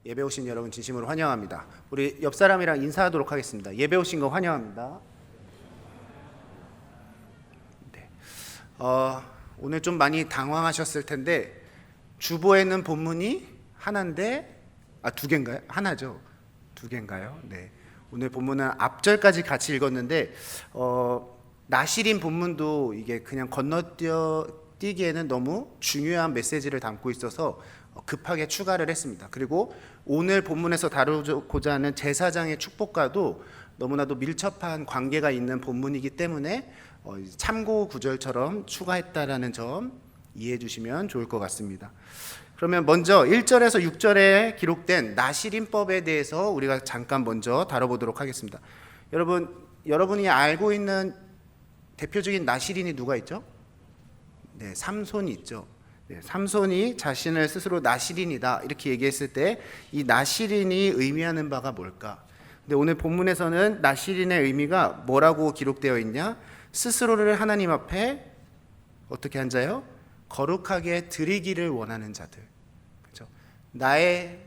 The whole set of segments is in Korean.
예배 오신 여러분 진심으로 환영합니다. 우리 옆 사람이랑 인사하도록 하겠습니다. 예배 오신 거 환영합니다. 네. 오늘 좀 많이 당황하셨을 텐데 주보에는 본문이 하나인데 두 개인가요? 하나죠. 두 개인가요? 네. 오늘 본문은 앞절까지 같이 읽었는데 나시린 본문도 이게 그냥 건너뛰기에는 너무 중요한 메시지를 담고 있어서 급하게 추가를 했습니다. 그리고 오늘 본문에서 다루고자 하는 제사장의 축복과도 너무나도 밀접한 관계가 있는 본문이기 때문에 참고 구절처럼 추가했다라는 점 이해해 주시면 좋을 것 같습니다. 그러면 먼저 1절에서 6절에 기록된 나시린법에 대해서 우리가 잠깐 먼저 다뤄보도록 하겠습니다. 여러분이 알고 있는 대표적인 나시린이 누가 있죠? 네, 삼손이 있죠. 네, 삼손이 자신을 스스로 나시린이다 이렇게 얘기했을 때 이 나시린이 의미하는 바가 뭘까? 근데 오늘 본문에서는 나시린의 의미가 뭐라고 기록되어 있냐? 스스로를 하나님 앞에 어떻게 한 자요? 거룩하게 드리기를 원하는 자들. 그렇죠? 나의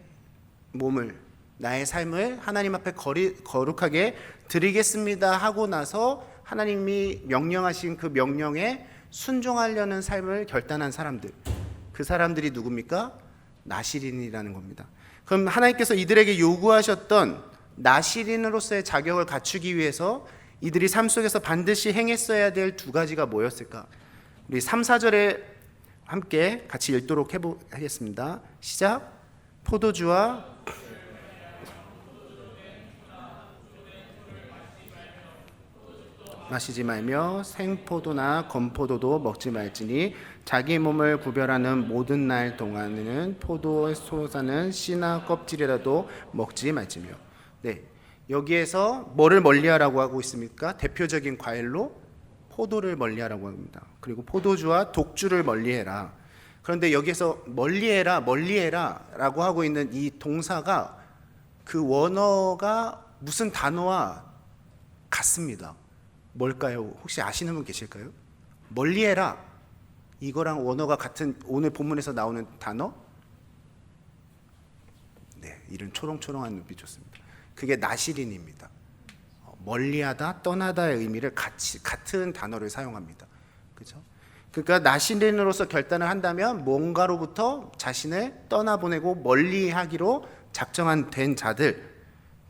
몸을, 나의 삶을 하나님 앞에 거룩하게 드리겠습니다 하고 나서 하나님이 명령하신 그 명령에 순종하려는 삶을 결단한 사람들, 그 사람들이 누굽니까? 나시린이라는 겁니다. 그럼 하나님께서 이들에게 요구하셨던 나시린으로서의 자격을 갖추기 위해서 이들이 삶 속에서 반드시 행했어야 될 두 가지가 뭐였을까? 우리 3, 4절에 함께 같이 읽도록 하겠습니다. 시작. 포도주와 마시지 말며 생포도나 건포도도 먹지 말지니 자기 몸을 구별하는 모든 날 동안에는 포도에 솟아는 씨나 껍질이라도 먹지 말지며. 네, 여기에서 뭐를 멀리하라고 하고 있습니까? 대표적인 과일로 포도를 멀리하라고 합니다. 그리고 포도주와 독주를 멀리해라. 그런데 여기에서 멀리해라 라고 하고 있는 이 동사가 그 원어가 무슨 단어와 같습니다. 뭘까요? 혹시 아시는 분 계실까요? 멀리해라 이거랑 원어가 같은 오늘 본문에서 나오는 단어? 네, 이런 초롱초롱한 눈빛 좋습니다. 그게 나시린입니다. 멀리하다, 떠나다의 의미를 같은 단어를 사용합니다. 그렇죠? 그러니까 나시린으로서 결단을 한다면 뭔가로부터 자신을 떠나보내고 멀리하기로 된 자들,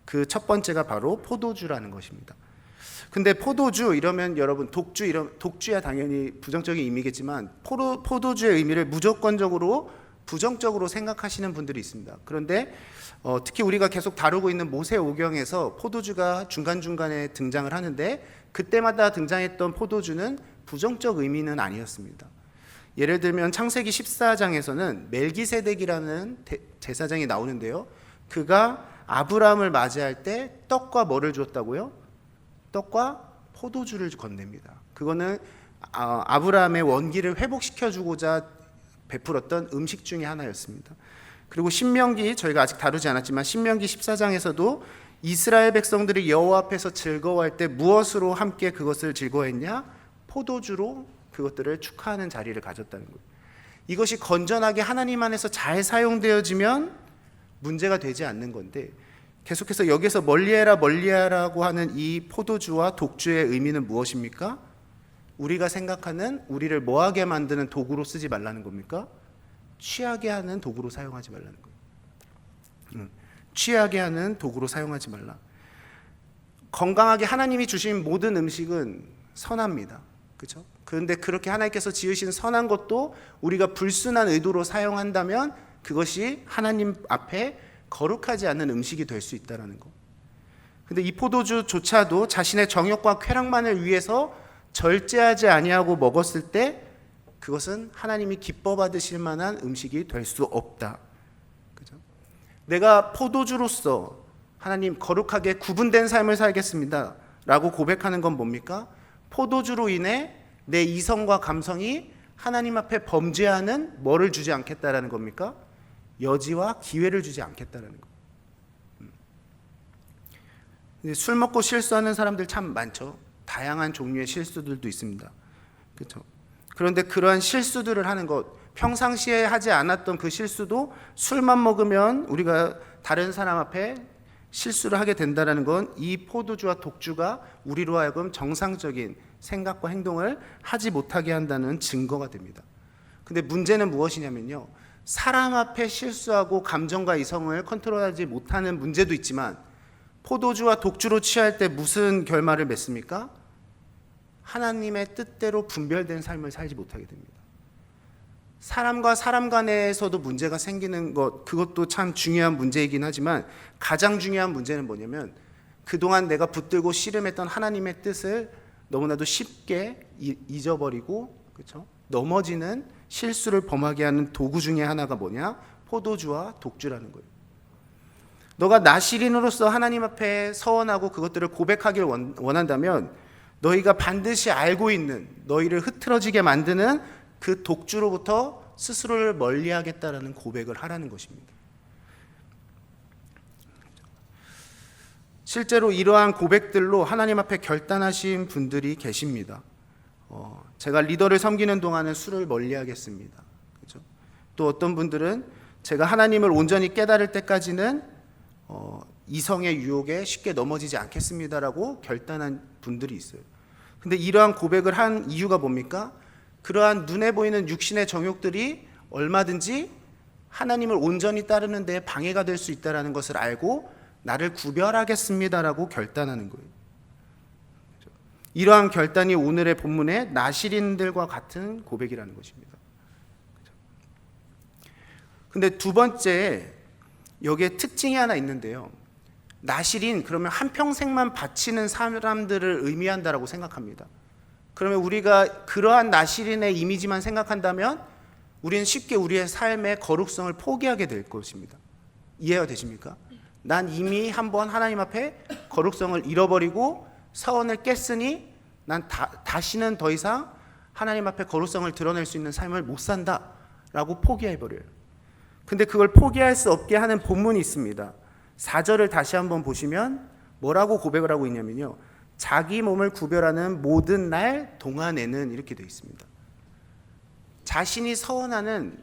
그 첫 번째가 바로 포도주라는 것입니다. 근데 포도주 이러면 여러분 독주야 당연히 부정적인 의미겠지만 포도주의 의미를 무조건적으로 부정적으로 생각하시는 분들이 있습니다. 그런데 특히 우리가 계속 다루고 있는 모세오경에서 포도주가 중간중간에 등장을 하는데 그때마다 등장했던 포도주는 부정적 의미는 아니었습니다. 예를 들면 창세기 14장에서는 멜기세덱이라는 제사장이 나오는데요. 그가 아브라함을 맞이할 때 떡과 뭐를 줬다고요? 떡과 포도주를 건넵니다. 그거는 아브라함의 원기를 회복시켜주고자 베풀었던 음식 중에 하나였습니다. 그리고 신명기, 저희가 아직 다루지 않았지만 신명기 14장에서도 이스라엘 백성들이 여호와 앞에서 즐거워할 때 무엇으로 함께 그것을 즐거워했냐? 포도주로 그것들을 축하하는 자리를 가졌다는 거예요. 이것이 건전하게 하나님 안에서 잘 사용되어지면 문제가 되지 않는 건데 계속해서 여기서 멀리해라고 하는 이 포도주와 독주의 의미는 무엇입니까? 우리가 생각하는 우리를 뭐하게 만드는 도구로 쓰지 말라는 겁니까? 취하게 하는 도구로 사용하지 말라는 거예요. 취하게 하는 도구로 사용하지 말라. 건강하게 하나님이 주신 모든 음식은 선합니다. 그렇죠? 그런데 그렇게 하나님께서 지으신 선한 것도 우리가 불순한 의도로 사용한다면 그것이 하나님 앞에 거룩하지 않는 음식이 될 수 있다는 거. 근데 이 포도주조차도 자신의 정욕과 쾌락만을 위해서 절제하지 아니하고 먹었을 때 그것은 하나님이 기뻐 받으실 만한 음식이 될 수 없다. 그죠? 내가 포도주로서 하나님 거룩하게 구분된 삶을 살겠습니다 라고 고백하는 건 뭡니까? 포도주로 인해 내 이성과 감성이 하나님 앞에 범죄하는 뭐를 주지 않겠다라는 겁니까? 여지와 기회를 주지 않겠다는 거. 술 먹고 실수하는 사람들 참 많죠. 다양한 종류의 실수들도 있습니다. 그렇죠? 그런데 그러한 실수들을 하는 것, 평상시에 하지 않았던 그 실수도 술만 먹으면 우리가 다른 사람 앞에 실수를 하게 된다는 건 이 포도주와 독주가 우리로 하여금 정상적인 생각과 행동을 하지 못하게 한다는 증거가 됩니다. 근데 문제는 무엇이냐면요, 사람 앞에 실수하고 감정과 이성을 컨트롤하지 못하는 문제도 있지만 포도주와 독주로 취할 때 무슨 결말을 맺습니까? 하나님의 뜻대로 분별된 삶을 살지 못하게 됩니다. 사람과 사람 간에서도 문제가 생기는 것, 그것도 참 중요한 문제이긴 하지만 가장 중요한 문제는 뭐냐면 그동안 내가 붙들고 씨름했던 하나님의 뜻을 너무나도 쉽게 잊어버리고, 그렇죠? 넘어지는 실수를 범하게 하는 도구 중에 하나가 뭐냐? 포도주와 독주라는 거예요. 너가 나시린으로서 하나님 앞에 서원하고 그것들을 고백하길 원한다면 너희가 반드시 알고 있는, 너희를 흐트러지게 만드는 그 독주로부터 스스로를 멀리하겠다라는 고백을 하라는 것입니다. 실제로 이러한 고백들로 하나님 앞에 결단하신 분들이 계십니다. 제가 리더를 섬기는 동안은 술을 멀리하겠습니다. 그렇죠? 또 어떤 분들은 제가 하나님을 온전히 깨달을 때까지는 이성의 유혹에 쉽게 넘어지지 않겠습니다라고 결단한 분들이 있어요. 근데 이러한 고백을 한 이유가 뭡니까? 그러한 눈에 보이는 육신의 정욕들이 얼마든지 하나님을 온전히 따르는 데 방해가 될 수 있다는 것을 알고 나를 구별하겠습니다라고 결단하는 거예요. 이러한 결단이 오늘의 본문의 나시린들과 같은 고백이라는 것입니다. 근데 두 번째, 여기에 특징이 하나 있는데요. 나시린, 그러면 한평생만 바치는 사람들을 의미한다라고 생각합니다. 그러면 우리가 그러한 나시린의 이미지만 생각한다면 우리는 쉽게 우리의 삶의 거룩성을 포기하게 될 것입니다. 이해가 되십니까? 난 이미 한번 하나님 앞에 거룩성을 잃어버리고 서원을 깼으니 난 다시는 더 이상 하나님 앞에 거룩성을 드러낼 수 있는 삶을 못 산다라고 포기해버려요. 근데 그걸 포기할 수 없게 하는 본문이 있습니다. 4절을 다시 한번 보시면 뭐라고 고백을 하고 있냐면요, 자기 몸을 구별하는 모든 날 동안에는, 이렇게 되어 있습니다. 자신이 서원하는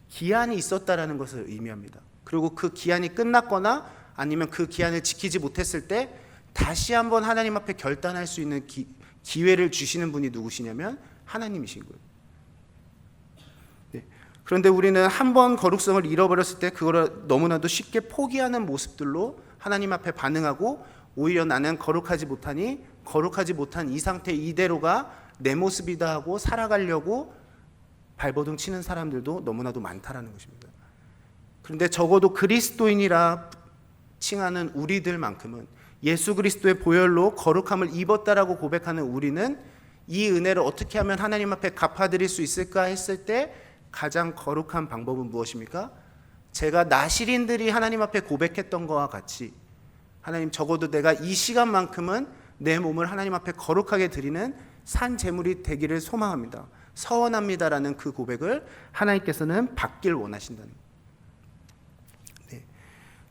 기한이 있었다라는 것을 의미합니다. 그리고 그 기한이 끝났거나 아니면 그 기한을 지키지 못했을 때 다시 한번 하나님 앞에 결단할 수 있는 기회를 주시는 분이 누구시냐면 하나님이신 거예요. 네. 그런데 우리는 한번 거룩성을 잃어버렸을 때 그걸 너무나도 쉽게 포기하는 모습들로 하나님 앞에 반응하고, 오히려 나는 거룩하지 못하니 거룩하지 못한 이 상태 이대로가 내 모습이다 하고 살아가려고 발버둥 치는 사람들도 너무나도 많다라는 것입니다. 그런데 적어도 그리스도인이라 칭하는 우리들만큼은, 예수 그리스도의 보혈로 거룩함을 입었다라고 고백하는 우리는 이 은혜를 어떻게 하면 하나님 앞에 갚아드릴 수 있을까 했을 때 가장 거룩한 방법은 무엇입니까? 제가 나시린들이 하나님 앞에 고백했던 것과 같이, 하나님, 적어도 내가 이 시간만큼은 내 몸을 하나님 앞에 거룩하게 드리는 산 제물이 되기를 소망합니다, 서원합니다라는 그 고백을 하나님께서는 받길 원하신다는 거예요. 네.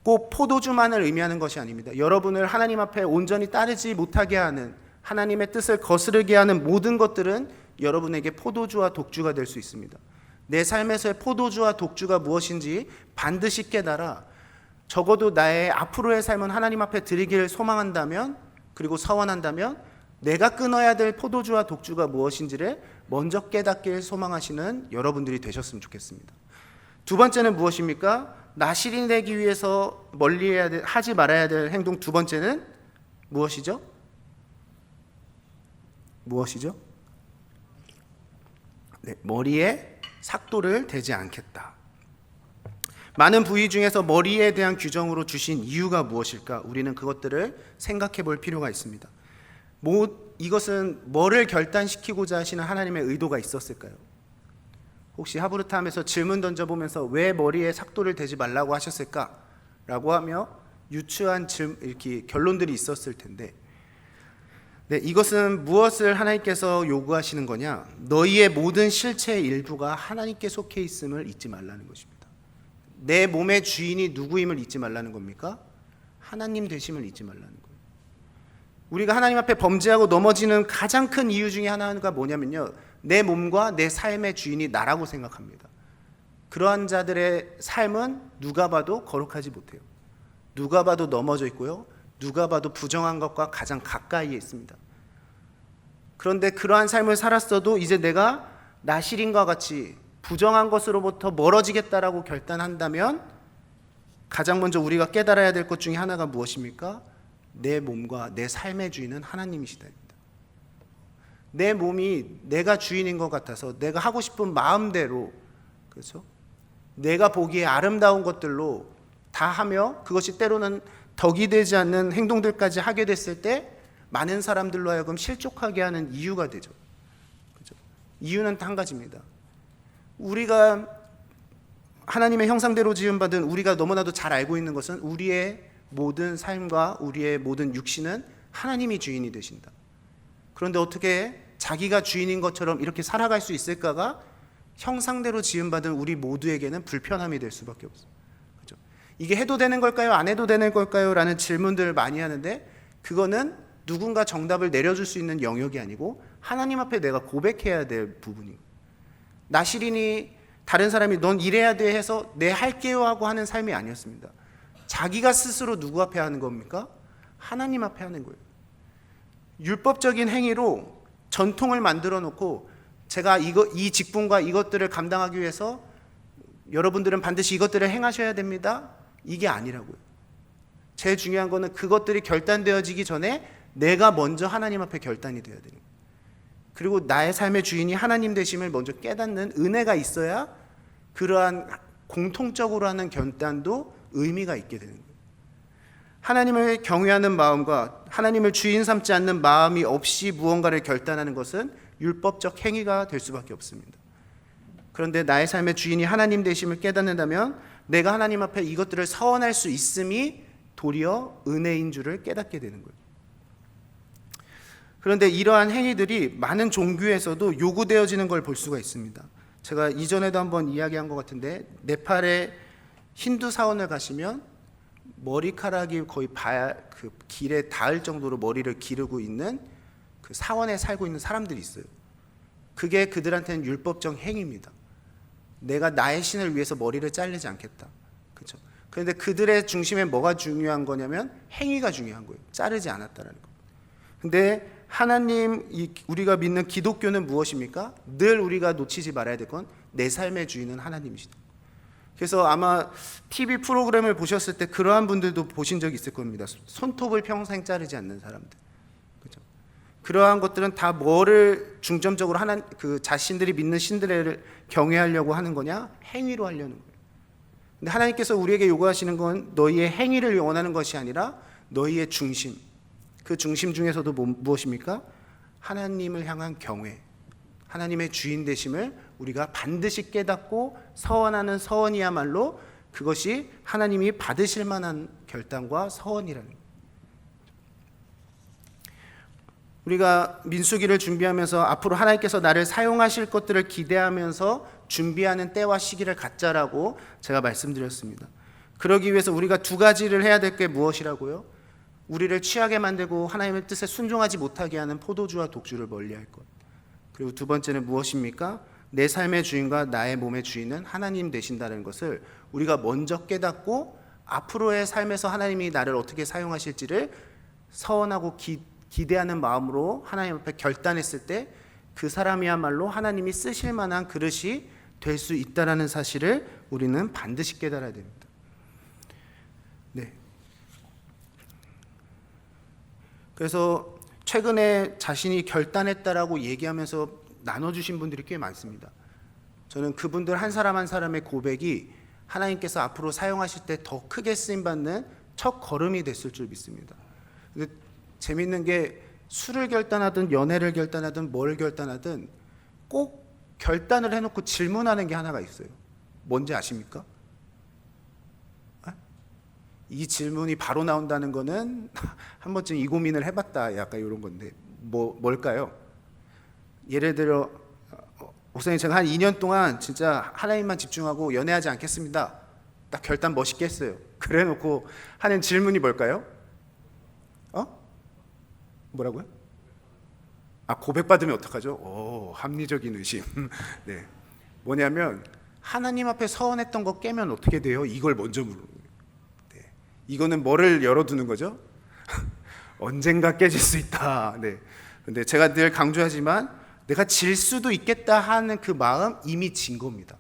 꼭 포도주만을 의미하는 것이 아닙니다. 여러분을 하나님 앞에 온전히 따르지 못하게 하는, 하나님의 뜻을 거스르게 하는 모든 것들은 여러분에게 포도주와 독주가 될 수 있습니다. 내 삶에서의 포도주와 독주가 무엇인지 반드시 깨달아 적어도 나의 앞으로의 삶은 하나님 앞에 드리기를 소망한다면, 그리고 서원한다면 내가 끊어야 될 포도주와 독주가 무엇인지를 먼저 깨닫길 소망하시는 여러분들이 되셨으면 좋겠습니다. 두 번째는 무엇입니까? 나시린 되기 위해서 하지 말아야 될 행동 두 번째는 무엇이죠? 네, 머리에 삭도를 대지 않겠다. 많은 부위 중에서 머리에 대한 규정으로 주신 이유가 무엇일까? 우리는 그것들을 생각해 볼 필요가 있습니다. 이것은 뭐를 결단시키고자 하시는 하나님의 의도가 있었을까요? 혹시 하브르타임에서 질문 던져보면서 왜 머리에 삭도를 대지 말라고 하셨을까라고 하며 유추한 이렇게 결론들이 있었을 텐데, 네, 이것은 무엇을 하나님께서 요구하시는 거냐? 너희의 모든 실체의 일부가 하나님께 속해 있음을 잊지 말라는 것입니다. 내 몸의 주인이 누구임을 잊지 말라는 겁니까? 하나님 되심을 잊지 말라는 거예요. 우리가 하나님 앞에 범죄하고 넘어지는 가장 큰 이유 중에 하나가 뭐냐면요, 내 몸과 내 삶의 주인이 나라고 생각합니다. 그러한 자들의 삶은 누가 봐도 거룩하지 못해요. 누가 봐도 넘어져 있고요. 누가 봐도 부정한 것과 가장 가까이에 있습니다. 그런데 그러한 삶을 살았어도 이제 내가 나실인과 같이 부정한 것으로부터 멀어지겠다라고 결단한다면 가장 먼저 우리가 깨달아야 될 것 중에 하나가 무엇입니까? 내 몸과 내 삶의 주인은 하나님이시다입니다. 내 몸이 내가 주인인 것 같아서 내가 하고 싶은 마음대로, 그렇죠? 내가 보기에 아름다운 것들로 다 하며 그것이 때로는 덕이 되지 않는 행동들까지 하게 됐을 때 많은 사람들로 하여금 실족하게 하는 이유가 되죠. 그렇죠? 이유는 한 가지입니다. 우리가 하나님의 형상대로 지음받은 우리가 너무나도 잘 알고 있는 것은 우리의 모든 삶과 우리의 모든 육신은 하나님이 주인이 되신다. 그런데 어떻게 자기가 주인인 것처럼 이렇게 살아갈 수 있을까가 형상대로 지음받은 우리 모두에게는 불편함이 될 수밖에 없어요. 그렇죠? 이게 해도 되는 걸까요? 안 해도 되는 걸까요? 라는 질문들을 많이 하는데 그거는 누군가 정답을 내려줄 수 있는 영역이 아니고 하나님 앞에 내가 고백해야 될 부분이에요. 나실인이 다른 사람이 넌 이래야 돼 해서 내 할게요 하고 하는 삶이 아니었습니다. 자기가 스스로 누구 앞에 하는 겁니까? 하나님 앞에 하는 거예요. 율법적인 행위로 전통을 만들어 놓고 제가 이 직분과 이것들을 감당하기 위해서 여러분들은 반드시 이것들을 행하셔야 됩니다. 이게 아니라고요. 제일 중요한 거는 그것들이 결단되어지기 전에 내가 먼저 하나님 앞에 결단이 되어야 되는 거예요. 그리고 나의 삶의 주인이 하나님 되심을 먼저 깨닫는 은혜가 있어야 그러한 공통적으로 하는 결단도 의미가 있게 되는 거예요. 하나님을 경외하는 마음과 하나님을 주인 삼지 않는 마음이 없이 무언가를 결단하는 것은 율법적 행위가 될 수밖에 없습니다. 그런데 나의 삶의 주인이 하나님 되심을 깨닫는다면 내가 하나님 앞에 이것들을 서원할 수 있음이 도리어 은혜인 줄을 깨닫게 되는 거예요. 그런데 이러한 행위들이 많은 종교에서도 요구되어지는 걸 볼 수가 있습니다. 제가 이전에도 한번 이야기한 것 같은데 네팔의 힌두 사원을 가시면 머리카락이 거의 그 길에 닿을 정도로 머리를 기르고 있는 그 사원에 살고 있는 사람들이 있어요. 그게 그들한테는 율법적 행위입니다. 내가 나의 신을 위해서 머리를 자르지 않겠다. 그렇죠? 그런데 그들의 중심에 뭐가 중요한 거냐면 행위가 중요한 거예요. 자르지 않았다라는 거. 근데 하나님, 우리가 믿는 기독교는 무엇입니까? 늘 우리가 놓치지 말아야 될 건 내 삶의 주인은 하나님이시다. 그래서 아마 TV 프로그램을 보셨을 때 그러한 분들도 보신 적이 있을 겁니다. 손톱을 평생 자르지 않는 사람들. 그렇죠? 그러한 것들은 다 뭐를 중점적으로 그 자신들이 믿는 신들을 경외하려고 하는 거냐? 행위로 하려는 거예요. 근데 하나님께서 우리에게 요구하시는 건 너희의 행위를 원하는 것이 아니라 너희의 중심. 그 중심 중에서도 무엇입니까? 하나님을 향한 경외, 하나님의 주인 되심을 우리가 반드시 깨닫고 서원하는 서원이야말로 그것이 하나님이 받으실 만한 결단과 서원이라는 거예요. 우리가 민수기를 준비하면서 앞으로 하나님께서 나를 사용하실 것들을 기대하면서 준비하는 때와 시기를 갖자라고 제가 말씀드렸습니다. 그러기 위해서 우리가 두 가지를 해야 될 게 무엇이라고요? 우리를 취하게 만들고 하나님의 뜻에 순종하지 못하게 하는 포도주와 독주를 멀리할 것. 그리고 두 번째는 무엇입니까? 내 삶의 주인과 나의 몸의 주인은 하나님 되신다는 것을 우리가 먼저 깨닫고 앞으로의 삶에서 하나님이 나를 어떻게 사용하실지를 서원하고 기대하는 마음으로 하나님 앞에 결단했을 때 그 사람이야말로 하나님이 쓰실 만한 그릇이 될 수 있다는 사실을 우리는 반드시 깨달아야 됩니다. 네. 그래서 최근에 자신이 결단했다라고 얘기하면서 나눠주신 분들이 꽤 많습니다. 저는 그분들 한 사람 한 사람의 고백이 하나님께서 앞으로 사용하실 때 더 크게 쓰임받는 첫 걸음이 됐을 줄 믿습니다. 근데 재밌는 게 술을 결단하든 연애를 결단하든 뭘 결단하든 꼭 결단을 해놓고 질문하는 게 하나가 있어요. 뭔지 아십니까? 이 질문이 바로 나온다는 거는 한 번쯤 이 고민을 해봤다 약간 이런 건데 뭘까요? 예를 들어 목사님 제가 한 2년 동안 진짜 하나님만 집중하고 연애하지 않겠습니다. 딱 결단 멋있게 했어요. 그래 놓고 하는 질문이 뭘까요? 뭐라고요? 고백받으면 어떡하죠? 합리적인 의심. 네. 뭐냐면 하나님 앞에 서원했던 거 깨면 어떻게 돼요? 이걸 먼저 물어요. 네. 이거는 뭐를 열어두는 거죠? 언젠가 깨질 수 있다. 네. 근데 제가 늘 강조하지만 내가 질 수도 있겠다 하는 그 마음 이미 진 겁니다.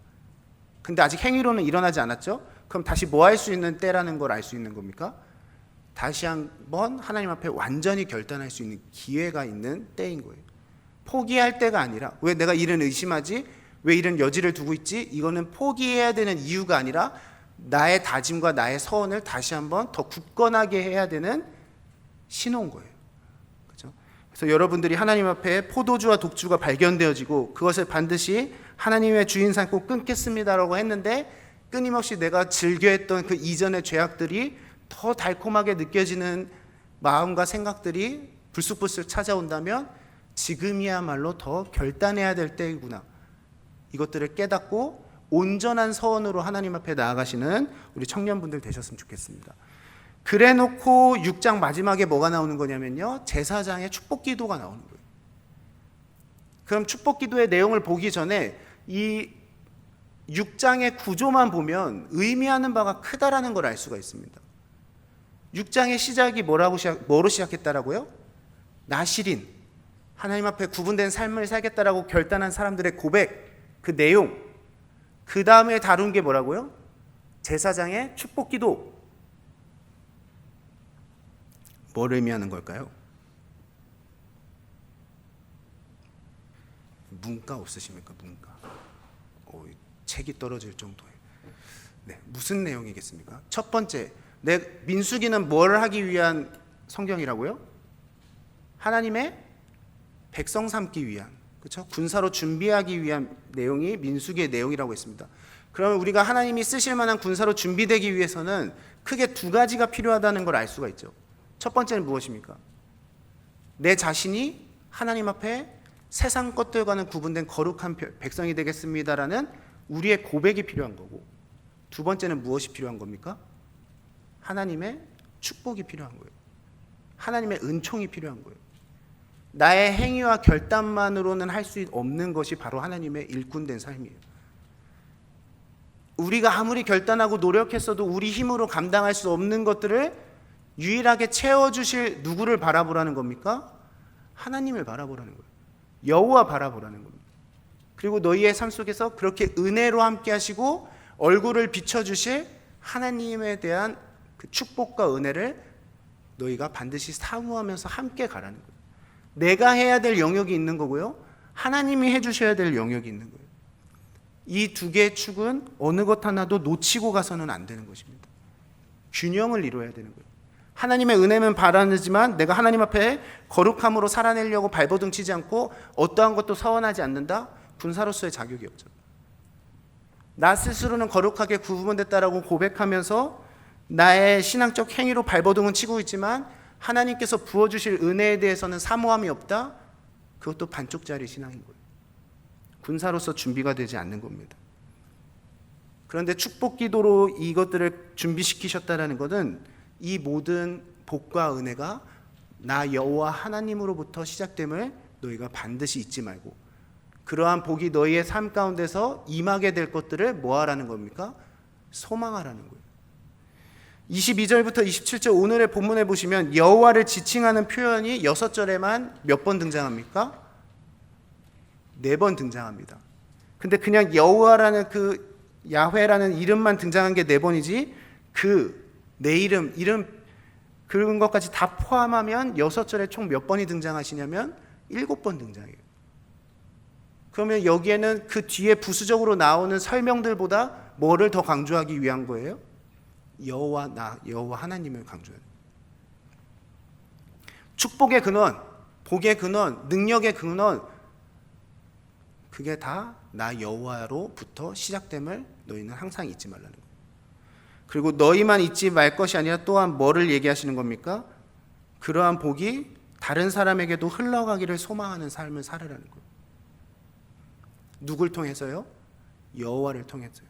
근데 아직 행위로는 일어나지 않았죠? 그럼 다시 뭐 할 수 있는 때라는 걸 알 수 있는 겁니까? 다시 한번 하나님 앞에 완전히 결단할 수 있는 기회가 있는 때인 거예요. 포기할 때가 아니라, 왜 내가 이런 의심하지? 왜 이런 여지를 두고 있지? 이거는 포기해야 되는 이유가 아니라 나의 다짐과 나의 서원을 다시 한번 더 굳건하게 해야 되는 신호인 거예요. 그렇죠? 그래서 여러분들이 하나님 앞에 포도주와 독주가 발견되어지고 그것을 반드시 하나님의 주인 삼고 끊겠습니다라고 했는데 끊임없이 내가 즐겨했던 그 이전의 죄악들이 더 달콤하게 느껴지는 마음과 생각들이 불쑥불쑥 찾아온다면 지금이야말로 더 결단해야 될 때이구나. 이것들을 깨닫고 온전한 서원으로 하나님 앞에 나아가시는 우리 청년분들 되셨으면 좋겠습니다. 그래놓고 6장 마지막에 뭐가 나오는 거냐면요, 제사장의 축복기도가 나오는 거예요. 그럼 축복기도의 내용을 보기 전에 이 6장의 구조만 보면 의미하는 바가 크다라는 걸 알 수가 있습니다. 6장의 시작이 뭐로 시작했다라고요? 나실인, 하나님 앞에 구분된 삶을 살겠다라고 결단한 사람들의 고백, 그 내용. 그 다음에 다룬 게 뭐라고요? 제사장의 축복기도. 뭘 의미하는 걸까요? 문과 없으십니까? 문과. 책이 떨어질 정도예요. 네, 무슨 내용이겠습니까? 첫 번째, 민수기는 뭘 하기 위한 성경이라고요? 하나님의 백성 삼기 위한, 그렇죠? 군사로 준비하기 위한 내용이 민수기의 내용이라고 했습니다. 그러면 우리가 하나님이 쓰실 만한 군사로 준비되기 위해서는 크게 두 가지가 필요하다는 걸 알 수가 있죠. 첫 번째는 무엇입니까? 내 자신이 하나님 앞에 세상 것들과는 구분된 거룩한 백성이 되겠습니다라는 우리의 고백이 필요한 거고, 두 번째는 무엇이 필요한 겁니까? 하나님의 축복이 필요한 거예요. 하나님의 은총이 필요한 거예요. 나의 행위와 결단만으로는 할 수 없는 것이 바로 하나님의 일꾼된 삶이에요. 우리가 아무리 결단하고 노력했어도 우리 힘으로 감당할 수 없는 것들을 유일하게 채워주실 누구를 바라보라는 겁니까? 하나님을 바라보라는 거예요. 여호와 바라보라는 겁니다. 그리고 너희의 삶 속에서 그렇게 은혜로 함께 하시고 얼굴을 비춰주실 하나님에 대한 그 축복과 은혜를 너희가 반드시 사모하면서 함께 가라는 거예요. 내가 해야 될 영역이 있는 거고요, 하나님이 해주셔야 될 영역이 있는 거예요. 이 두 개의 축은 어느 것 하나도 놓치고 가서는 안 되는 것입니다. 균형을 이루어야 되는 거예요. 하나님의 은혜는 바라지만 내가 하나님 앞에 거룩함으로 살아내려고 발버둥 치지 않고 어떠한 것도 서원하지 않는다? 군사로서의 자격이 없죠. 나 스스로는 거룩하게 구분됐다라고 고백하면서 나의 신앙적 행위로 발버둥은 치고 있지만 하나님께서 부어주실 은혜에 대해서는 사모함이 없다? 그것도 반쪽짜리 신앙인 거예요. 군사로서 준비가 되지 않는 겁니다. 그런데 축복기도로 이것들을 준비시키셨다는 것은 이 모든 복과 은혜가 나 여호와 하나님으로부터 시작됨을 너희가 반드시 잊지 말고, 그러한 복이 너희의 삶 가운데서 임하게 될 것들을 뭐하라는 겁니까? 소망하라는 거예요. 22절부터 27절 오늘의 본문에 보시면 여호와를 지칭하는 표현이 6절에만 몇 번 등장합니까? 4번 등장합니다. 근데 그냥 여호와라는 그 야훼라는 이름만 등장한 게 4번이지 내 이름 그런 것까지 다 포함하면 6절에 총 몇 번이 등장하시냐면 7번 등장해요. 그러면 여기에는 그 뒤에 부수적으로 나오는 설명들보다 뭐를 더 강조하기 위한 거예요? 여호와 하나님을 강조해요. 축복의 근원, 복의 근원, 능력의 근원, 그게 다 나 여호와로부터 시작됨을 너희는 항상 잊지 말라는 거예요. 그리고 너희만 잊지 말 것이 아니라 또한 뭐를 얘기하시는 겁니까? 그러한 복이 다른 사람에게도 흘러가기를 소망하는 삶을 살으라는 거예요. 누굴 통해서요? 여호와를 통해서요.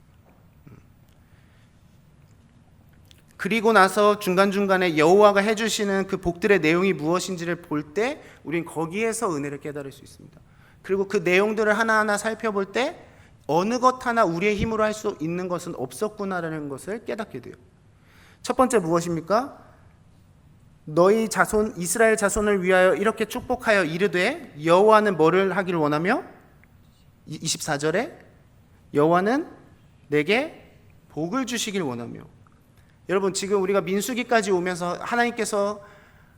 그리고 나서 중간중간에 여호와가 해주시는 그 복들의 내용이 무엇인지를 볼 때 우린 거기에서 은혜를 깨달을 수 있습니다. 그리고 그 내용들을 하나하나 살펴볼 때 어느 것 하나 우리의 힘으로 할 수 있는 것은 없었구나라는 것을 깨닫게 돼요. 첫 번째 무엇입니까? 너희 자손 이스라엘 자손을 위하여 이렇게 축복하여 이르되 여호와는 뭐를 하기를 원하며 24절에 여호와는 내게 복을 주시길 원하며. 여러분 지금 우리가 민수기까지 오면서 하나님께서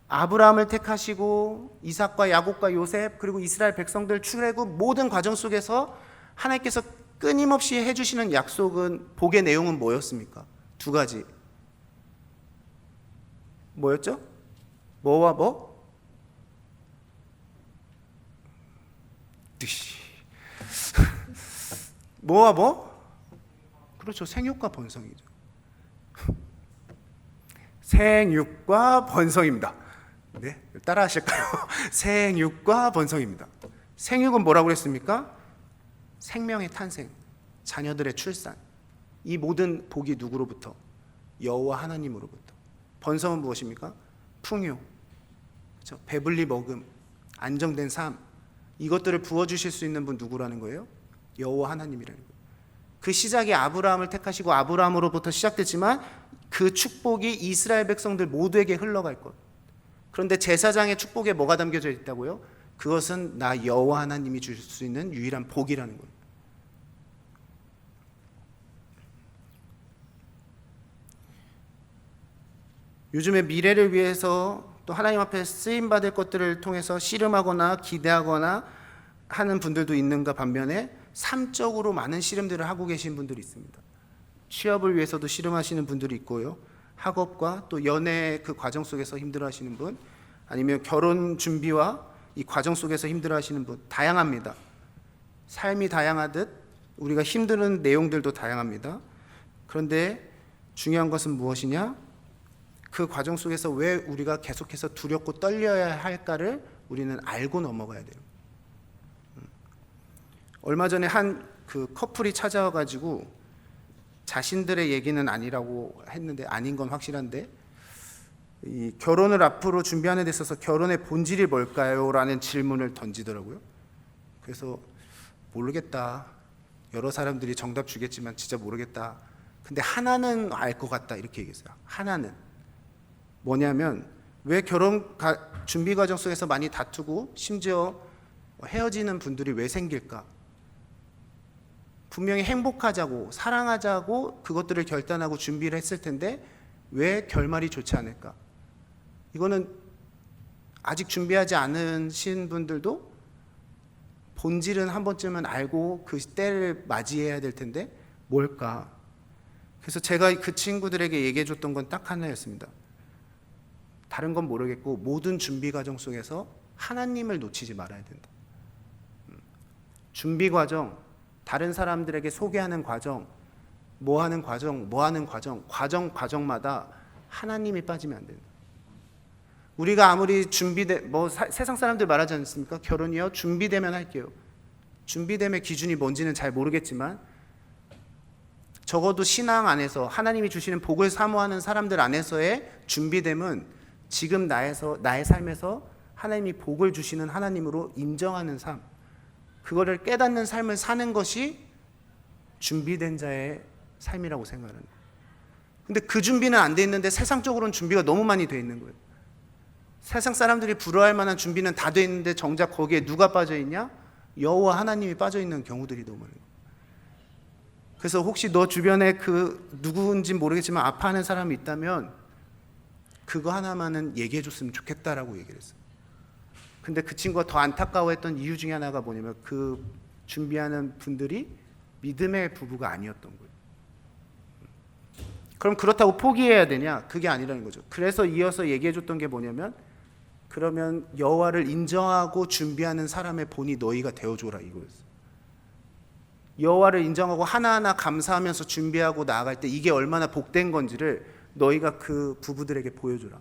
아브라함을 택하시고 이삭과 야곱과 요셉 그리고 이스라엘 백성들 출애굽 모든 과정 속에서 하나님께서 끊임없이 해주시는 약속은 복의 내용은 뭐였습니까? 두 가지. 뭐였죠? 뭐와 뭐? 뭐와 뭐? 그렇죠. 생육과 번성이죠. 생육과 번성입니다. 네, 따라 하실까요? 생육과 번성입니다. 생육은 뭐라고 그랬습니까? 생명의 탄생, 자녀들의 출산. 이 모든 복이 누구로부터? 여호와 하나님으로부터. 번성은 무엇입니까? 풍요, 그렇죠? 배불리 먹음, 안정된 삶. 이것들을 부어주실 수 있는 분 누구라는 거예요? 여호와 하나님이라는 거예요. 그 시작이 아브라함을 택하시고 아브라함으로부터 시작됐지만 그 축복이 이스라엘 백성들 모두에게 흘러갈 것. 그런데 제사장의 축복에 뭐가 담겨져 있다고요? 그것은 나 여호와 하나님이 주실 수 있는 유일한 복이라는 거예요. 요즘에 미래를 위해서 또 하나님 앞에 쓰임 받을 것들을 통해서 씨름하거나 기대하거나 하는 분들도 있는가 반면에 삶적으로 많은 씨름들을 하고 계신 분들이 있습니다. 취업을 위해서도 씨름하시는 분들이 있고요. 학업과 또 연애 그 과정 속에서 힘들어하시는 분, 아니면 결혼 준비와 이 과정 속에서 힘들어하시는 분, 다양합니다. 삶이 다양하듯 우리가 힘드는 내용들도 다양합니다. 그런데 중요한 것은 무엇이냐? 그 과정 속에서 왜 우리가 계속해서 두렵고 떨려야 할까를 우리는 알고 넘어가야 돼요. 얼마 전에 한 그 커플이 찾아와 가지고 자신들의 얘기는 아니라고 했는데, 아닌 건 확실한데, 이 결혼을 앞으로 준비하는 데 있어서 결혼의 본질이 뭘까요? 라는 질문을 던지더라고요. 그래서 모르겠다. 여러 사람들이 정답 주겠지만 진짜 모르겠다. 근데 하나는 알 것 같다. 이렇게 얘기했어요. 하나는 뭐냐면, 왜 결혼 준비 과정 속에서 많이 다투고 심지어 헤어지는 분들이 왜 생길까? 분명히 행복하자고 사랑하자고 그것들을 결단하고 준비를 했을 텐데 왜 결말이 좋지 않을까? 이거는 아직 준비하지 않으신 분들도 본질은 한 번쯤은 알고 그 때를 맞이해야 될 텐데 뭘까? 그래서 제가 그 친구들에게 얘기해 줬던 건 딱 하나였습니다. 다른 건 모르겠고 모든 준비 과정 속에서 하나님을 놓치지 말아야 된다. 준비 과정, 다른 사람들에게 소개하는 과정, 뭐 하는 과정마다 하나님이 빠지면 안 된다. 우리가 아무리 세상 사람들 말하지 않습니까? 결혼이요? 준비되면 할게요. 준비됨의 기준이 뭔지는 잘 모르겠지만 적어도 신앙 안에서 하나님이 주시는 복을 사모하는 사람들 안에서의 준비됨은 지금 나의 삶에서 하나님이 복을 주시는 하나님으로 인정하는 삶, 그거를 깨닫는 삶을 사는 것이 준비된 자의 삶이라고 생각하는 거예요. 근데 그 준비는 안 돼 있는데 세상적으로는 준비가 너무 많이 돼 있는 거예요. 세상 사람들이 부러워할 만한 준비는 다 돼 있는데 정작 거기에 누가 빠져 있냐? 여호와 하나님이 빠져 있는 경우들이 너무 많아요. 그래서 혹시 너 주변에 그 누구인지 모르겠지만 아파하는 사람이 있다면 그거 하나만은 얘기해 줬으면 좋겠다라고 얘기를 했어요. 근데 그 친구가 더 안타까워했던 이유 중에 하나가 뭐냐면 그 준비하는 분들이 믿음의 부부가 아니었던 거예요. 그럼 그렇다고 포기해야 되냐? 그게 아니라는 거죠. 그래서 이어서 얘기해 줬던 게 뭐냐면, 그러면 여호와를 인정하고 준비하는 사람의 본이 너희가 되어줘라, 이거였어요. 여호와를 인정하고 하나하나 감사하면서 준비하고 나아갈 때 이게 얼마나 복된 건지를 너희가 그 부부들에게 보여줘라.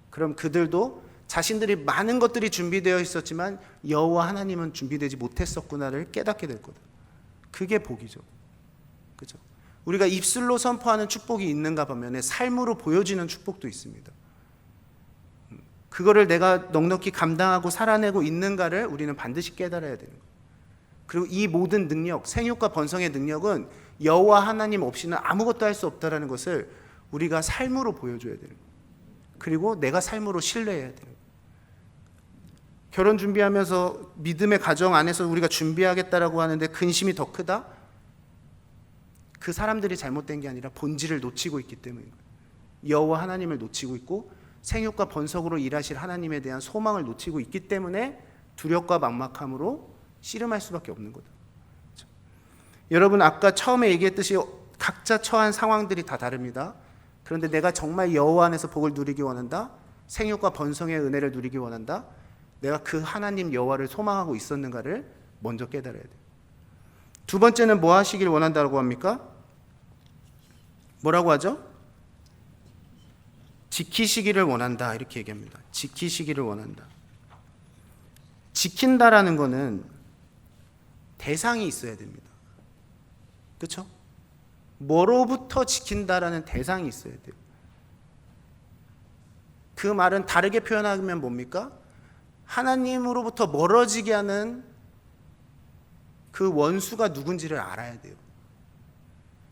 그럼 그들도 자신들이 많은 것들이 준비되어 있었지만 여호와 하나님은 준비되지 못했었구나를 깨닫게 될 거다. 그게 복이죠. 그렇죠? 우리가 입술로 선포하는 축복이 있는가 반면에 삶으로 보여지는 축복도 있습니다. 그거를 내가 넉넉히 감당하고 살아내고 있는가를 우리는 반드시 깨달아야 되는 거예요. 그리고 이 모든 능력, 생육과 번성의 능력은 여호와 하나님 없이는 아무것도 할 수 없다는 것을 우리가 삶으로 보여줘야 되는 거예요. 그리고 내가 삶으로 신뢰해야 되는 거예요. 결혼 준비하면서 믿음의 가정 안에서 우리가 준비하겠다라고 하는데 근심이 더 크다? 그 사람들이 잘못된 게 아니라 본질을 놓치고 있기 때문인 거예요. 여호와 하나님을 놓치고 있고 생육과 번성으로 일하실 하나님에 대한 소망을 놓치고 있기 때문에 두렵과 막막함으로 씨름할 수밖에 없는 거다. 그렇죠? 여러분 아까 처음에 얘기했듯이 각자 처한 상황들이 다 다릅니다. 그런데 내가 정말 여호와 안에서 복을 누리기 원한다, 생육과 번성의 은혜를 누리기 원한다, 내가 그 하나님 여호와를 소망하고 있었는가를 먼저 깨달아야 돼요. 두 번째는 뭐 하시길 원한다고 합니까? 뭐라고 하죠? 지키시기를 원한다, 이렇게 얘기합니다. 지키시기를 원한다. 지킨다라는 거는 대상이 있어야 됩니다. 그렇죠? 뭐로부터 지킨다라는 대상이 있어야 돼요. 그 말은 다르게 표현하면 뭡니까? 하나님으로부터 멀어지게 하는 그 원수가 누군지를 알아야 돼요.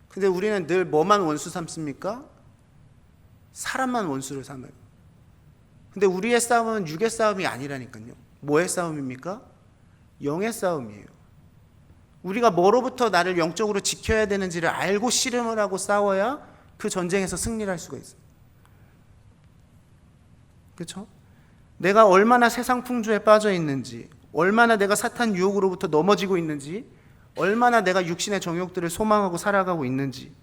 근데 우리는 늘 뭐만 원수 삼습니까? 사람만 원수를 삼아요. 근데 우리의 싸움은 육의 싸움이 아니라니까요. 뭐의 싸움입니까? 영의 싸움이에요. 우리가 뭐로부터 나를 영적으로 지켜야 되는지를 알고 씨름을 하고 싸워야 그 전쟁에서 승리를 할 수가 있어요. 그렇죠? 내가 얼마나 세상 풍조에 빠져 있는지, 얼마나 내가 사탄 유혹으로부터 넘어지고 있는지, 얼마나 내가 육신의 정욕들을 소망하고 살아가고 있는지,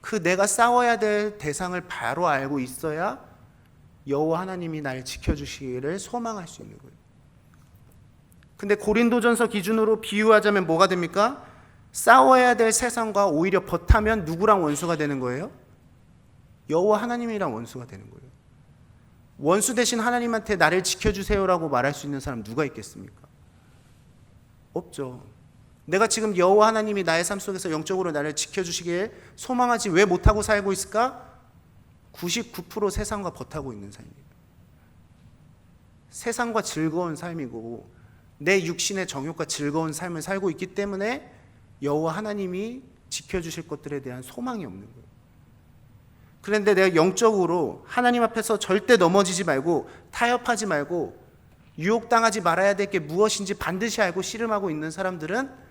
그 내가 싸워야 될 대상을 바로 알고 있어야 여호와 하나님이 날 지켜주시기를 소망할 수 있는 거예요. 근데 고린도전서 기준으로 비유하자면 뭐가 됩니까? 싸워야 될 세상과 오히려 버타면 누구랑 원수가 되는 거예요? 여호와 하나님이랑 원수가 되는 거예요. 원수 대신 하나님한테 나를 지켜주세요라고 말할 수 있는 사람 누가 있겠습니까? 없죠. 내가 지금 여호와 하나님이 나의 삶 속에서 영적으로 나를 지켜주시기에 소망하지 왜 못하고 살고 있을까? 99% 세상과 버타고 있는 삶이에요. 세상과 즐거운 삶이고 내 육신의 정욕과 즐거운 삶을 살고 있기 때문에 여호와 하나님이 지켜주실 것들에 대한 소망이 없는 거예요. 그런데 내가 영적으로 하나님 앞에서 절대 넘어지지 말고 타협하지 말고 유혹당하지 말아야 될 게 무엇인지 반드시 알고 씨름하고 있는 사람들은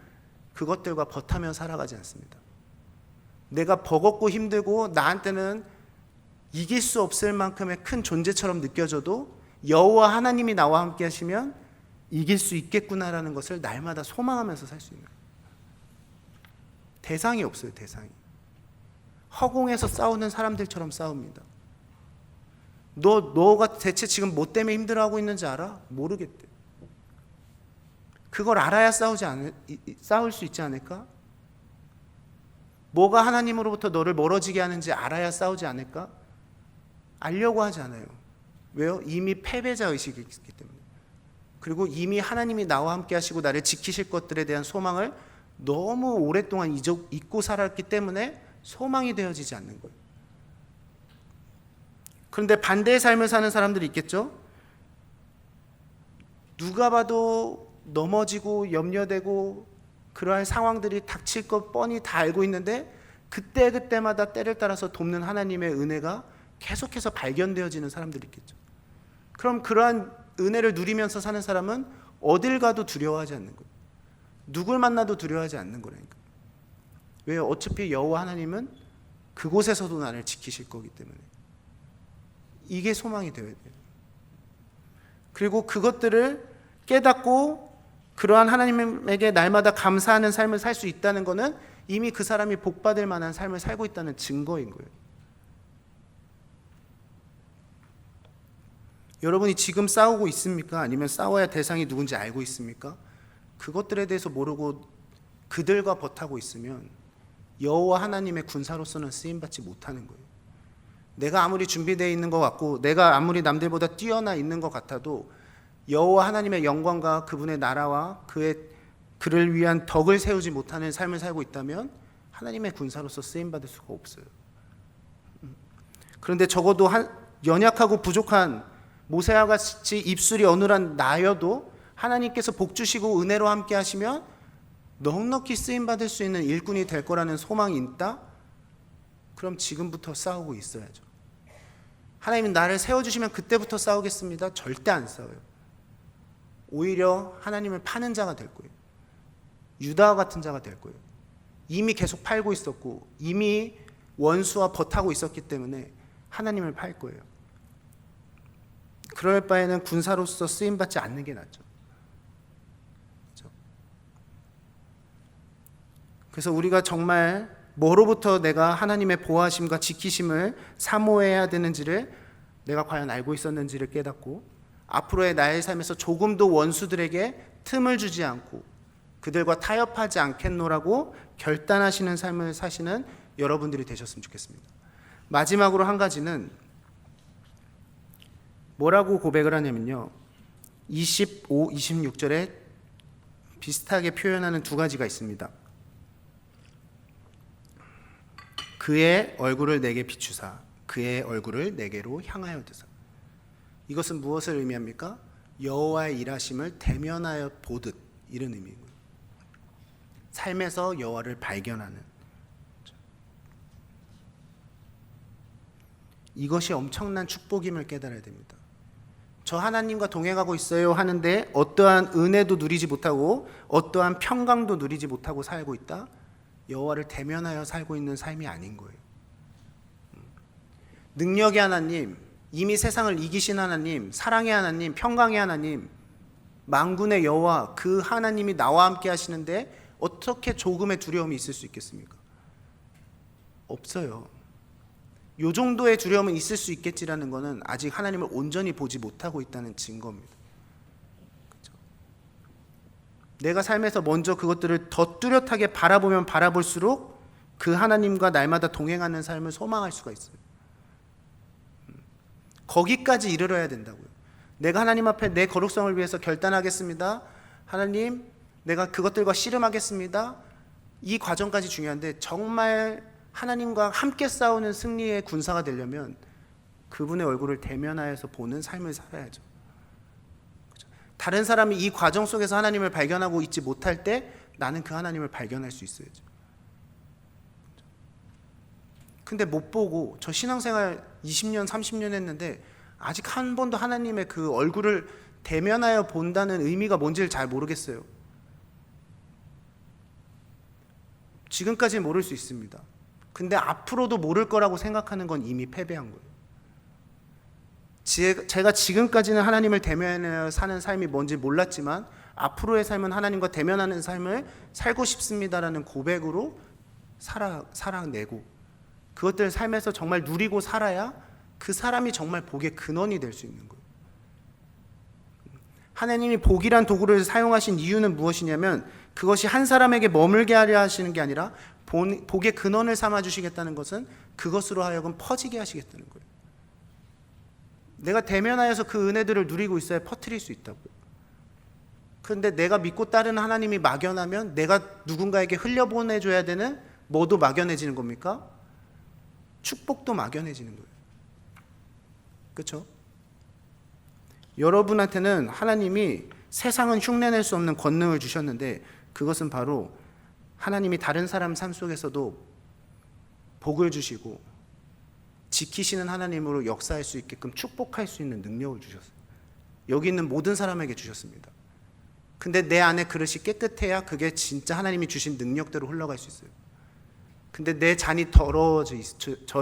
그것들과 버타며 살아가지 않습니다. 내가 버겁고 힘들고 나한테는 이길 수 없을 만큼의 큰 존재처럼 느껴져도 여호와 하나님이 나와 함께 하시면 이길 수 있겠구나라는 것을 날마다 소망하면서 살 수 있는 거예요. 대상이 없어요. 대상이. 허공에서 싸우는 사람들처럼 싸웁니다. 너가 대체 지금 뭐 때문에 힘들어하고 있는지 알아? 모르겠대. 그걸 알아야 싸울 수 있지 않을까? 뭐가 하나님으로부터 너를 멀어지게 하는지 알아야 싸우지 않을까? 알려고 하지 않아요. 왜요? 이미 패배자 의식이 있기 때문에. 그리고 이미 하나님이 나와 함께 하시고 나를 지키실 것들에 대한 소망을 너무 오랫동안 잊고 살았기 때문에 소망이 되어지지 않는 거예요. 그런데 반대의 삶을 사는 사람들이 있겠죠? 누가 봐도 넘어지고 염려되고 그러한 상황들이 닥칠 것 뻔히 다 알고 있는데 그때마다 때를 따라서 돕는 하나님의 은혜가 계속해서 발견되어지는 사람들이 있겠죠. 그럼 그러한 은혜를 누리면서 사는 사람은 어딜 가도 두려워하지 않는 거예요. 누굴 만나도 두려워하지 않는 거라니까. 왜요? 어차피 여호와 하나님은 그곳에서도 나를 지키실 거기 때문에. 이게 소망이 되어야 돼요. 그리고 그것들을 깨닫고 그러한 하나님에게 날마다 감사하는 삶을 살 수 있다는 것은 이미 그 사람이 복받을 만한 삶을 살고 있다는 증거인 거예요. 여러분이 지금 싸우고 있습니까? 아니면 싸워야 대상이 누군지 알고 있습니까? 그것들에 대해서 모르고 그들과 버타고 있으면 여호와 하나님의 군사로서는 쓰임받지 못하는 거예요. 내가 아무리 준비되어 있는 것 같고 내가 아무리 남들보다 뛰어나 있는 것 같아도 여호와 하나님의 영광과 그분의 나라와 그를 위한 덕을 세우지 못하는 삶을 살고 있다면 하나님의 군사로서 쓰임받을 수가 없어요. 그런데 적어도 연약하고 부족한 모세와 같이 입술이 어눌한 나여도 하나님께서 복 주시고 은혜로 함께 하시면 넉넉히 쓰임받을 수 있는 일꾼이 될 거라는 소망이 있다? 그럼 지금부터 싸우고 있어야죠. 하나님은 나를 세워주시면 그때부터 싸우겠습니다. 절대 안 싸워요. 오히려 하나님을 파는 자가 될 거예요. 유다와 같은 자가 될 거예요. 이미 계속 팔고 있었고 이미 원수와 버타고 있었기 때문에 하나님을 팔 거예요. 그럴 바에는 군사로서 쓰임받지 않는 게 낫죠. 그렇죠? 그래서 우리가 정말 뭐로부터 내가 하나님의 보호하심과 지키심을 사모해야 되는지를 내가 과연 알고 있었는지를 깨닫고 앞으로의 나의 삶에서 조금도 원수들에게 틈을 주지 않고 그들과 타협하지 않겠노라고 결단하시는 삶을 사시는 여러분들이 되셨으면 좋겠습니다. 마지막으로 한 가지는 뭐라고 고백을 하냐면요. 25, 26절에 비슷하게 표현하는 두 가지가 있습니다. 그의 얼굴을 내게 비추사 그의 얼굴을 내게로 향하여 드사. 이것은 무엇을 의미합니까? 여호와의 일하심을 대면하여 보듯 이런 의미고요. 삶에서 여호와를 발견하는, 이것이 엄청난 축복임을 깨달아야 됩니다. 저 하나님과 동행하고 있어요 하는데 어떠한 은혜도 누리지 못하고 어떠한 평강도 누리지 못하고 살고 있다? 여호와를 대면하여 살고 있는 삶이 아닌 거예요. 능력의 하나님, 이미 세상을 이기신 하나님, 사랑의 하나님, 평강의 하나님, 만군의 여호와, 그 하나님이 나와 함께 하시는데 어떻게 조금의 두려움이 있을 수 있겠습니까? 없어요. 요 정도의 두려움은 있을 수 있겠지라는 것은 아직 하나님을 온전히 보지 못하고 있다는 증거입니다. 그렇죠? 내가 삶에서 먼저 그것들을 더 뚜렷하게 바라보면 바라볼수록 그 하나님과 날마다 동행하는 삶을 소망할 수가 있어요. 거기까지 이르러야 된다고요. 내가 하나님 앞에 내 거룩성을 위해서 결단하겠습니다. 하나님, 내가 그것들과 씨름하겠습니다. 이 과정까지 중요한데 정말 하나님과 함께 싸우는 승리의 군사가 되려면 그분의 얼굴을 대면하여서 보는 삶을 살아야죠. 그렇죠? 다른 사람이 이 과정 속에서 하나님을 발견하고 있지 못할 때 나는 그 하나님을 발견할 수 있어야죠. 근데 못 보고 저 신앙생활 20년, 30년 했는데 아직 한 번도 하나님의 그 얼굴을 대면하여 본다는 의미가 뭔지를 잘 모르겠어요. 지금까지는 모를 수 있습니다. 근데 앞으로도 모를 거라고 생각하는 건 이미 패배한 거예요. 제가 지금까지는 하나님을 대면하여 사는 삶이 뭔지 몰랐지만 앞으로의 삶은 하나님과 대면하는 삶을 살고 싶습니다라는 고백으로 살아내고 그것들 삶에서 정말 누리고 살아야 그 사람이 정말 복의 근원이 될 수 있는 거예요. 하나님이 복이란 도구를 사용하신 이유는 무엇이냐면 그것이 한 사람에게 머물게 하려 하시는 게 아니라 복의 근원을 삼아 주시겠다는 것은 그것으로 하여금 퍼지게 하시겠다는 거예요. 내가 대면하여서 그 은혜들을 누리고 있어야 퍼뜨릴 수 있다고요. 그런데 내가 믿고 따르는 하나님이 막연하면 내가 누군가에게 흘려보내줘야 되는 뭐도 막연해지는 겁니까? 축복도 막연해지는 거예요. 그렇죠? 여러분한테는 하나님이 세상은 흉내낼 수 없는 권능을 주셨는데 그것은 바로 하나님이 다른 사람 삶 속에서도 복을 주시고 지키시는 하나님으로 역사할 수 있게끔 축복할 수 있는 능력을 주셨어요. 여기 있는 모든 사람에게 주셨습니다. 근데 내 안에 그릇이 깨끗해야 그게 진짜 하나님이 주신 능력대로 흘러갈 수 있어요. 근데 내 잔이 더러워져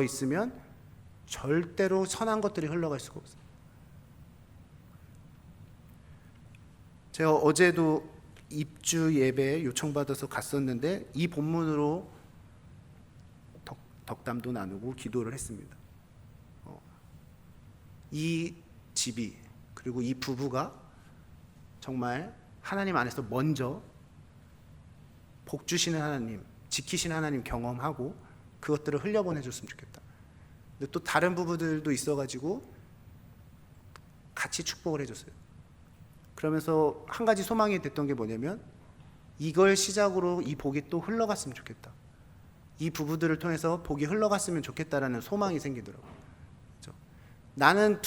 있으면 절대로 선한 것들이 흘러갈 수가 없어요. 제가 어제도 입주 예배 요청받아서 갔었는데 이 본문으로 덕담도 나누고 기도를 했습니다. 이 집이 그리고 이 부부가 정말 하나님 안에서 먼저 복 주시는 하나님, 지키시는 하나님 경험하고 그것들을 흘려보내줬으면 좋겠다. 근데 또 다른 부부들도 있어가지고 같이 축복을 해줬어요. 그러면서 한 가지 소망이 됐던 게 뭐냐면 이걸 시작으로 이 복이 또 흘러갔으면 좋겠다. 이 부부들을 통해서 복이 흘러갔으면 좋겠다라는 소망이 생기더라고요. 그렇죠? 나는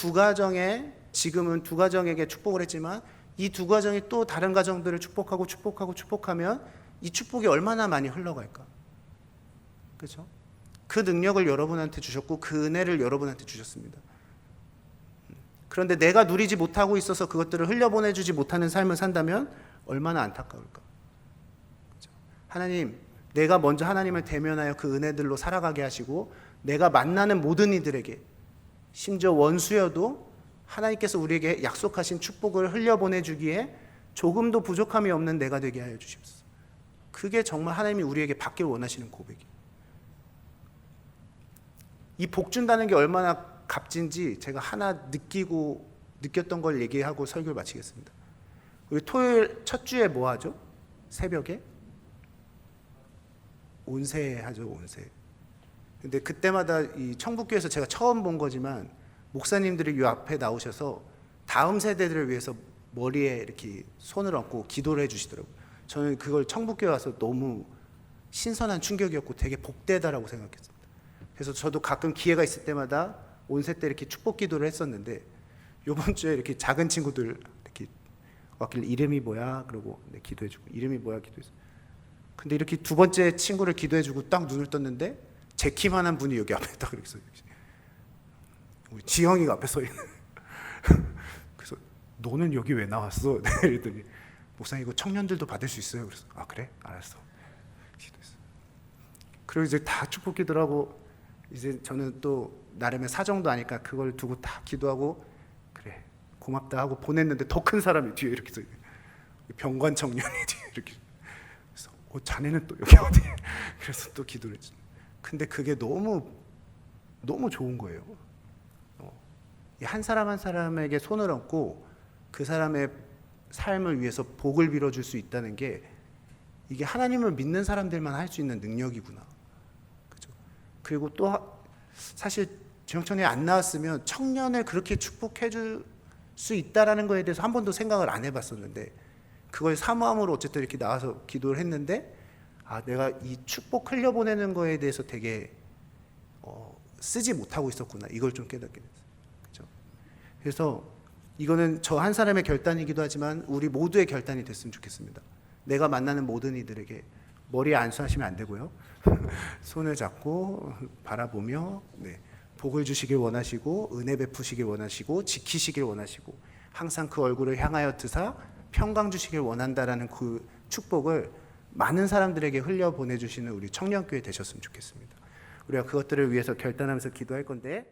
지금은 두 가정에게 축복을 했지만 이 두 가정이 또 다른 가정들을 축복하면 이 축복이 얼마나 많이 흘러갈까? 그렇죠? 그 능력을 여러분한테 주셨고 그 은혜를 여러분한테 주셨습니다. 그런데 내가 누리지 못하고 있어서 그것들을 흘려보내주지 못하는 삶을 산다면 얼마나 안타까울까. 그렇죠? 하나님, 내가 먼저 하나님을 대면하여 그 은혜들로 살아가게 하시고 내가 만나는 모든 이들에게, 심지어 원수여도 하나님께서 우리에게 약속하신 축복을 흘려보내주기에 조금도 부족함이 없는 내가 되게 하여 주시옵소서. 그게 정말 하나님이 우리에게 받길 원하시는 고백이에요. 이 복 준다는 게 얼마나 값진지 제가 하나 느꼈던 걸 얘기하고 설교를 마치겠습니다. 우리 토요일 첫 주에 뭐 하죠? 새벽에 온세 하죠, 온세. 근데 그때마다 이 청북교에서 제가 처음 본 거지만 목사님들이 이 앞에 나오셔서 다음 세대들을 위해서 머리에 이렇게 손을 얹고 기도를 해주시더라고요. 저는 그걸 청북교에 와서 너무 신선한 충격이었고 되게 복되다라고 생각했습니다. 그래서 저도 가끔 기회가 있을 때마다 온세 때 이렇게 축복 기도를 했었는데 이번 주에 이렇게 작은 친구들 이렇게 왔길래 이름이 뭐야? 그러고 기도해주고 이름이 뭐야? 기도해서. 근데 이렇게 두 번째 친구를 기도해주고 딱 눈을 떴는데 제 키만한 분이 여기 앞에 딱 이렇게 서 있어요. 우리 지영이가 앞에 서 있는. 그래서 너는 여기 왜 나왔어? 이랬더니 목사님 이거 청년들도 받을 수 있어요. 그래서 아 그래? 알았어. 기도했어. 그리고 이제 다 축복 기도하고 이제 저는 또 나름의 사정도 아니까 그걸 두고 다 기도하고 그래 고맙다 하고 보냈는데 더 큰 사람이 뒤에 이렇게 서 있는 병관 청년이 뒤에 이렇게. 그래서 자네는 또 여기 어디? 그래서 또 기도를 했지. 근데 그게 너무 좋은 거예요. 한 사람 한 사람에게 손을 얹고 그 사람의 삶을 위해서 복을 빌어줄 수 있다는 게 이게 하나님을 믿는 사람들만 할 수 있는 능력이구나. 그죠? 그리고 또 사실 지영천에 안 나왔으면 청년을 그렇게 축복해 줄 수 있다라는 거에 대해서 한 번도 생각을 안 해봤었는데 그걸 사모함으로 어쨌든 이렇게 나와서 기도를 했는데 아 내가 이 축복 흘려보내는 거에 대해서 되게 쓰지 못하고 있었구나. 이걸 좀 깨닫게 됐어요. 그죠? 그래서 이거는 저 한 사람의 결단이기도 하지만 우리 모두의 결단이 됐으면 좋겠습니다. 내가 만나는 모든 이들에게 머리에 안수하시면 안 되고요. 손을 잡고 바라보며 복을 주시길 원하시고 은혜 베푸시길 원하시고 지키시길 원하시고 항상 그 얼굴을 향하여 드사 평강 주시길 원한다라는 그 축복을 많은 사람들에게 흘려보내주시는 우리 청년교회 되셨으면 좋겠습니다. 우리가 그것들을 위해서 결단하면서 기도할 건데